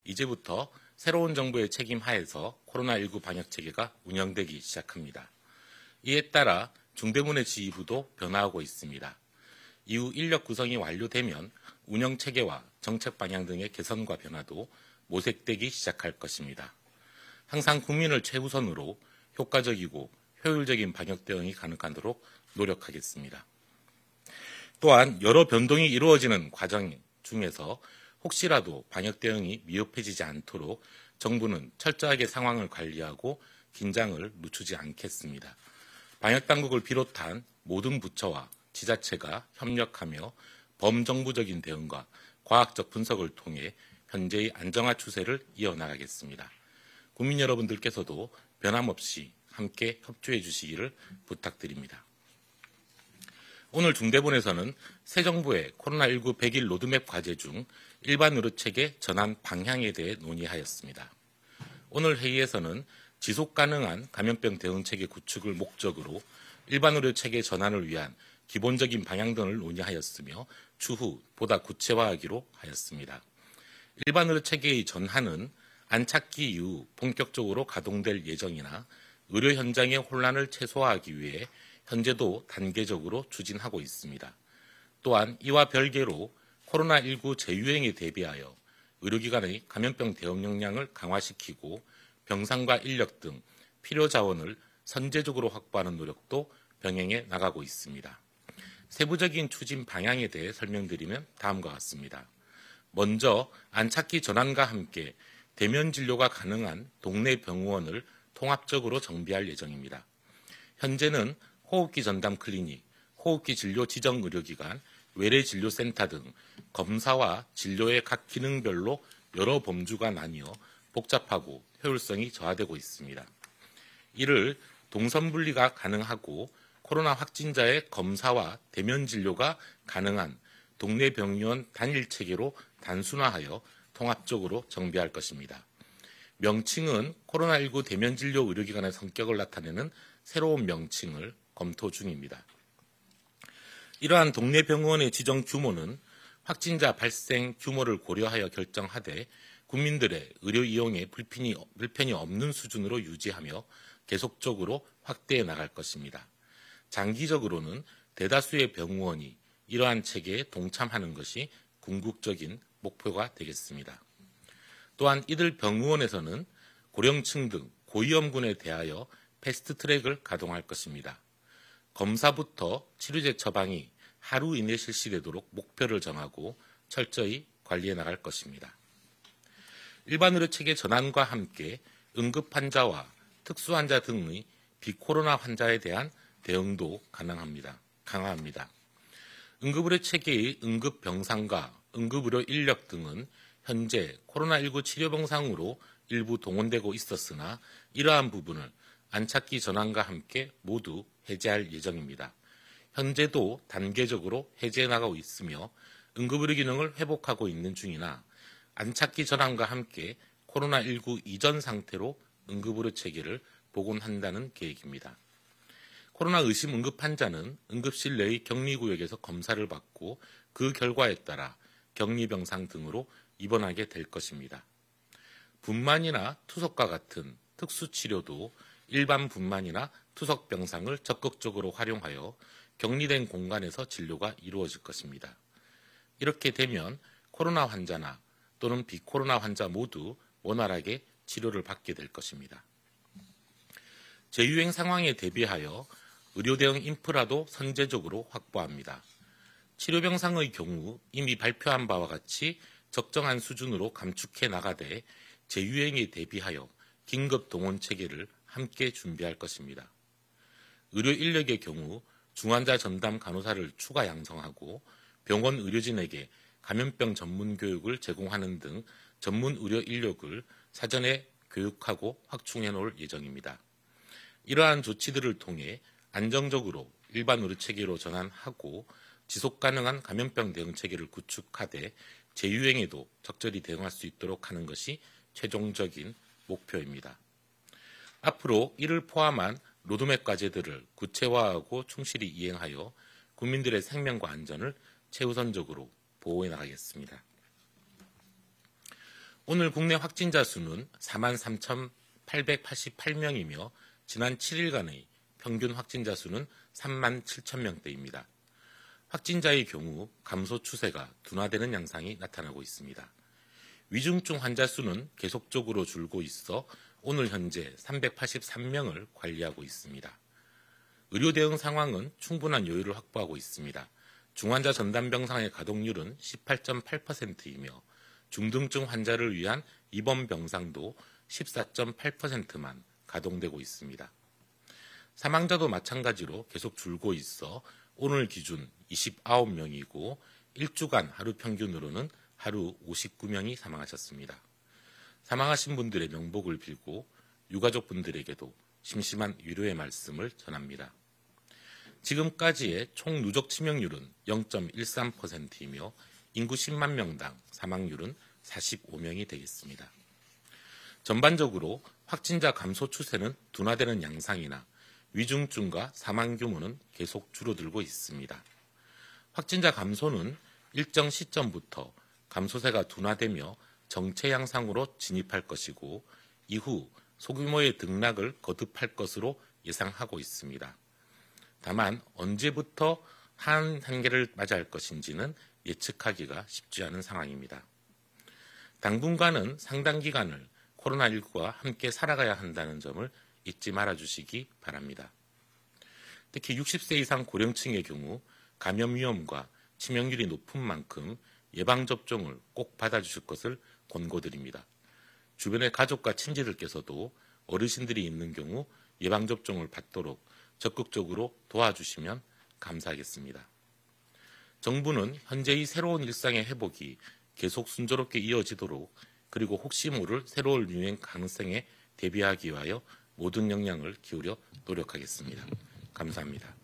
이제부터 새로운 정부의 책임 하에서 코로나19 방역 체계가 운영되기 시작합니다. 이에 따라 중대본의 지휘부도 변화하고 있습니다. 이후 인력 구성이 완료되면 운영 체계와 정책 방향 등의 개선과 변화도 모색되기 시작할 것입니다. 항상 국민을 최우선으로 효과적이고 효율적인 방역 대응이 가능하도록 노력하겠습니다. 또한 여러 변동이 이루어지는 과정 중에서 혹시라도 방역 대응이 미흡해지지 않도록 정부는 철저하게 상황을 관리하고 긴장을 늦추지 않겠습니다. 방역당국을 비롯한 모든 부처와 지자체가 협력하며 범정부적인 대응과 과학적 분석을 통해 현재의 안정화 추세를 이어나가겠습니다. 국민 여러분들께서도 변함없이 함께 협조해 주시기를 부탁드립니다. 오늘 중대본에서는 새 정부의 코로나19 100일 로드맵 과제 중 일반 의료체계 전환 방향에 대해 논의하였습니다. 오늘 회의에서는 지속가능한 감염병 대응체계 구축을 목적으로 일반 의료체계 전환을 위한 기본적인 방향 등을 논의하였으며 추후 보다 구체화하기로 하였습니다. 일반 의료체계의 전환은 안착기 이후 본격적으로 가동될 예정이나 의료 현장의 혼란을 최소화하기 위해 현재도 단계적으로 추진하고 있습니다. 또한 이와 별개로 코로나19 재유행에 대비하여 의료기관의 감염병 대응 역량을 강화시키고 병상과 인력 등 필요 자원을 선제적으로 확보하는 노력도 병행해 나가고 있습니다. 세부적인 추진 방향에 대해 설명드리면 다음과 같습니다. 먼저 안착기 전환과 함께 대면 진료가 가능한 동네 병원을 통합적으로 정비할 예정입니다. 현재는 호흡기 전담 클리닉, 호흡기 진료 지정 의료기관, 외래진료센터 등 검사와 진료의 각 기능별로 여러 범주가 나뉘어 복잡하고 효율성이 저하되고 있습니다. 이를 동선분리가 가능하고 코로나 확진자의 검사와 대면 진료가 가능한 동네 병원 단일 체계로 단순화하여 통합적으로 정비할 것입니다. 명칭은 코로나19 대면 진료 의료기관의 성격을 나타내는 새로운 명칭을 검토 중입니다. 이러한 동네 병원의 지정 규모는 확진자 발생 규모를 고려하여 결정하되 국민들의 의료 이용에 불편이 없는 수준으로 유지하며 계속적으로 확대해 나갈 것입니다. 장기적으로는 대다수의 병원이 이러한 체계에 동참하는 것이 궁극적인 목표가 되겠습니다. 또한 이들 병원에서는 고령층 등 고위험군에 대하여 패스트트랙을 가동할 것입니다. 검사부터 치료제 처방이 하루 이내 실시되도록 목표를 정하고 철저히 관리해 나갈 것입니다. 일반 의료체계 전환과 함께 응급환자와 특수환자 등의 비코로나 환자에 대한 대응도 강화합니다. 응급의료체계의 응급병상과 응급의료 인력 등은 현재 코로나19 치료병상으로 일부 동원되고 있었으나 이러한 부분을 안착기 전환과 함께 모두 해제할 예정입니다. 현재도 단계적으로 해제해 나가고 있으며 응급의료 기능을 회복하고 있는 중이나 안착기 전환과 함께 코로나19 이전 상태로 응급의료 체계를 복원한다는 계획입니다. 코로나 의심 응급 환자는 응급실 내의 격리구역에서 검사를 받고 그 결과에 따라 격리병상 등으로 입원하게 될 것입니다. 분만이나 투석과 같은 특수치료도 일반 분만이나 투석 병상을 적극적으로 활용하여 격리된 공간에서 진료가 이루어질 것입니다. 이렇게 되면 코로나 환자나 또는 비코로나 환자 모두 원활하게 치료를 받게 될 것입니다. 재유행 상황에 대비하여 의료 대응 인프라도 선제적으로 확보합니다. 치료병상의 경우 이미 발표한 바와 같이 적정한 수준으로 감축해 나가되 재유행에 대비하여 긴급 동원 체계를 함께 준비할 것입니다. 의료 인력의 경우 중환자 전담 간호사를 추가 양성하고 병원 의료진에게 감염병 전문 교육을 제공하는 등 전문 의료 인력을 사전에 교육하고 확충해 놓을 예정입니다. 이러한 조치들을 통해 안정적으로 일반 의료 체계로 전환하고 지속 가능한 감염병 대응 체계를 구축하되 재유행에도 적절히 대응할 수 있도록 하는 것이 최종적인 목표입니다. 앞으로 이를 포함한 로드맵 과제들을 구체화하고 충실히 이행하여 국민들의 생명과 안전을 최우선적으로 보호해 나가겠습니다. 오늘 국내 확진자 수는 43,888명이며 지난 7일간의 평균 확진자 수는 37,000명대입니다. 확진자의 경우 감소 추세가 둔화되는 양상이 나타나고 있습니다. 위중증 환자 수는 계속적으로 줄고 있어 오늘 현재 383명을 관리하고 있습니다. 의료 대응 상황은 충분한 여유를 확보하고 있습니다. 중환자 전담병상의 가동률은 18.8%이며 중등증 환자를 위한 입원 병상도 14.8%만 가동되고 있습니다. 사망자도 마찬가지로 계속 줄고 있어 오늘 기준 29명이고 1주간 하루 평균으로는 하루 59명이 사망하셨습니다. 사망하신 분들의 명복을 빌고 유가족분들에게도 심심한 위로의 말씀을 전합니다. 지금까지의 총 누적 치명률은 0.13%이며 인구 10만 명당 사망률은 45명이 되겠습니다. 전반적으로 확진자 감소 추세는 둔화되는 양상이나 위중증과 사망 규모는 계속 줄어들고 있습니다. 확진자 감소는 일정 시점부터 감소세가 둔화되며 정체 양상으로 진입할 것이고 이후 소규모의 등락을 거듭할 것으로 예상하고 있습니다. 다만 언제부터 한 단계를 맞이할 것인지는 예측하기가 쉽지 않은 상황입니다. 당분간은 상당 기간을 코로나19와 함께 살아가야 한다는 점을 잊지 말아주시기 바랍니다. 특히 60세 이상 고령층의 경우 감염 위험과 치명률이 높은 만큼 예방접종을 꼭 받아주실 것을 권고드립니다. 주변의 가족과 친지들께서도 어르신들이 있는 경우 예방접종을 받도록 적극적으로 도와주시면 감사하겠습니다. 정부는 현재의 새로운 일상의 회복이 계속 순조롭게 이어지도록 그리고 혹시 모를 새로운 유행 가능성에 대비하기 위하여 모든 역량을 기울여 노력하겠습니다. 감사합니다.